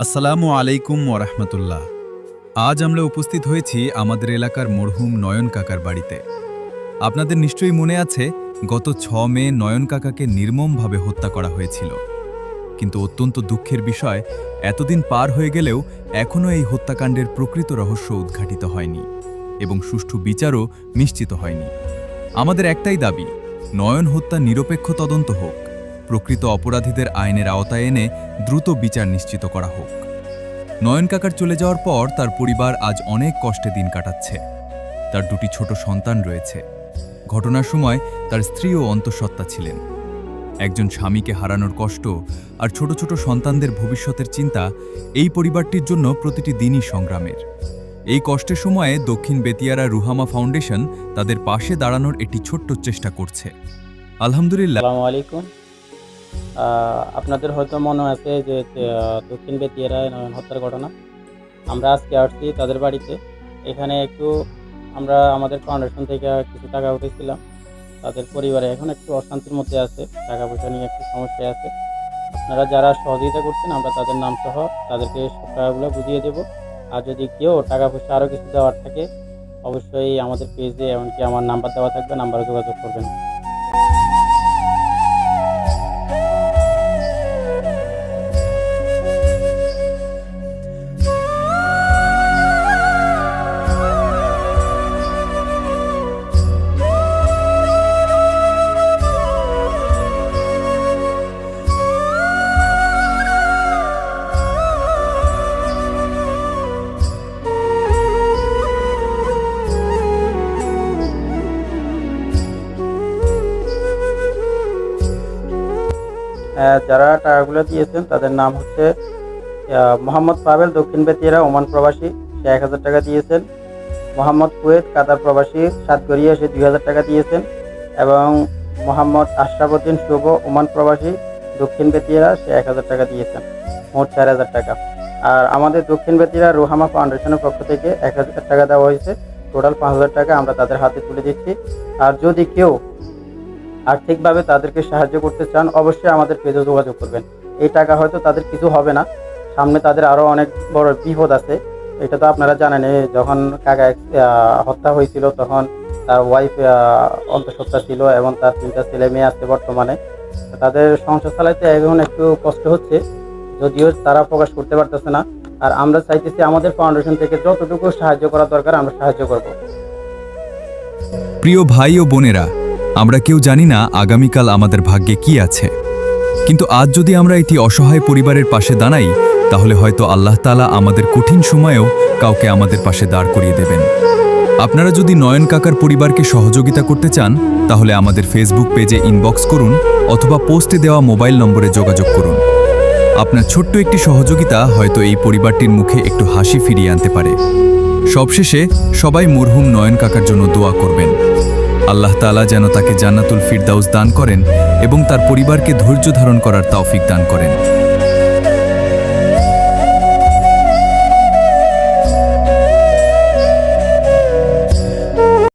আসসালামু আলাইকুম ওরহমতুল্লাহ। আজ আমরা উপস্থিত হয়েছি আমাদের এলাকার মরহুম নয়ন কাকার বাড়িতে। আপনাদের নিশ্চয়ই মনে আছে, গত ৬ মে নয়ন কাকাকে নির্মমভাবে হত্যা করা হয়েছিল। কিন্তু অত্যন্ত দুঃখের বিষয়, এতদিন পার হয়ে গেলেও এখনও এই হত্যাকাণ্ডের প্রকৃত রহস্য উদ্ঘাটিত হয়নি এবং সুষ্ঠু বিচারও নিশ্চিত হয়নি। আমাদের একটাই দাবি, নয়ন হত্যা নিরপেক্ষ তদন্ত হোক, প্রকৃত অপরাধীদের আইনের আওতায় এনে দ্রুত বিচার নিশ্চিত করা হোক। নয়ন কাকার চলে যাওয়ার পর তার পরিবার আজ অনেক কষ্টে দিন কাটাচ্ছে। তার 2টি ছোট সন্তান রয়েছে। ঘটনার সময় তার স্ত্রীও অন্তঃসত্ত্বা ছিলেন। একজন স্বামীকে হারানোর কষ্ট আর ছোট ছোট সন্তানদের ভবিষ্যতের চিন্তা এই পরিবারটির জন্য প্রতিটি দিনই সংগ্রামের। এই কষ্টের সময়ে দক্ষিণ বেতিয়ারা রুহামা ফাউন্ডেশন তাদের পাশে দাঁড়ানোর একটি ছোট্ট চেষ্টা করছে। আলহামদুলিল্লাহ। আসসালামু আলাইকুম। আপনাদের হয়তো মনে আছে যে দক্ষিণ বেতিয়ারায় নয়ন হত্যার ঘটনা। আমরা আজকে আসছি তাদের বাড়িতে। এখানে একটু আমরা আমাদের ফাউন্ডেশন থেকে কিছু টাকা উঠেছিলাম। তাদের পরিবারে এখন একটু অশান্তির মধ্যে আছে, টাকা পয়সা নিয়ে একটু সমস্যা আছে। আপনারা যারা সহযোগিতা করছেন, আমরা তাদের নাম সহ তাদেরকে সব টাকাগুলো বুঝিয়ে দেব। আর যদি কেউ টাকা পয়সা আরও কিছু দেওয়ার থাকে, অবশ্যই আমাদের পেজে এমনকি আমার নাম্বার দেওয়া থাকবে, নাম্বারে যোগাযোগ করবেন। যারা টাকাগুলো দিয়েছেন তাদের নাম হচ্ছে মোহাম্মদ পাবেল, দক্ষিণ বেতিয়ারা, ওমান প্রবাসী, সে 1000 টাকা দিয়েছেন। মোহাম্মদ কুয়েত, কাতার প্রবাসী, সাতগড়িয়া, সে 2000 টাকা দিয়েছেন। এবং মোহাম্মদ আশরাফুদ্দিন শুভ, ওমান প্রবাসী, দক্ষিণ বেতিয়ারা, সে 1000 টাকা দিয়েছেন। মোট 4000 টাকা। আর আমাদের দক্ষিণ বেতিয়ারা রুহামা ফাউন্ডেশনের পক্ষ থেকে 1000 টাকা দেওয়া হয়েছে। টোটাল 5000 টাকা আমরা তাদের হাতে তুলে দিচ্ছি। আর যদি কেউ আর্থিকভাবে তাদেরকে সাহায্য করতে চান, অবশ্যই আমাদের পেজে যোগাযোগ করবেন। এই টাকা হয়তো তাদের কিছু হবে না, সামনে তাদের আরও অনেক বড় বিপদ আছে। এটা তো আপনারা জানেন, যখন কাকা হত্যা হয়েছিল তখন তার ওয়াইফ অন্তঃসত্ত্বা ছিল এবং তার 3টা ছেলে মেয়ে আছে বর্তমানে। তাদের সংসার চালাইতে এখন একটু কষ্ট হচ্ছে, যদিও তারা প্রকাশ করতে পারতেছে না। আর আমরা চাইতেছি আমাদের ফাউন্ডেশন থেকে যতটুকু সাহায্য করা দরকার আমরা সাহায্য করব। প্রিয় ভাই ও বোনেরা, আমরা কেউ জানি না আগামীকাল আমাদের ভাগ্যে কি আছে, কিন্তু আজ যদি আমরা একটি অসহায় পরিবারের পাশে দাঁড়াই, তাহলে হয়তো আল্লাহ তাআলা আমাদের কঠিন সময়েও কাউকে আমাদের পাশে দাঁড় করিয়ে দেবেন। আপনারা যদি নয়ন কাকার পরিবারকে সহযোগিতা করতে চান, তাহলে আমাদের ফেসবুক পেজে ইনবক্স করুন অথবা পোস্টে দেওয়া মোবাইল নম্বরে যোগাযোগ করুন। আপনার ছোট্ট একটি সহযোগিতা হয়তো এই পরিবারটির মুখে একটু হাসি ফিরিয়ে আনতে পারে। সবশেষে সবাই মরহুম নয়ন কাকার জন্য দোয়া করবেন। আল্লাহ তাআলা যেন তাকে জান্নাতুল ফিরদাউস দান করেন এবং তার পরিবারকে ধৈর্য ধারণ করার তৌফিক দান করেন।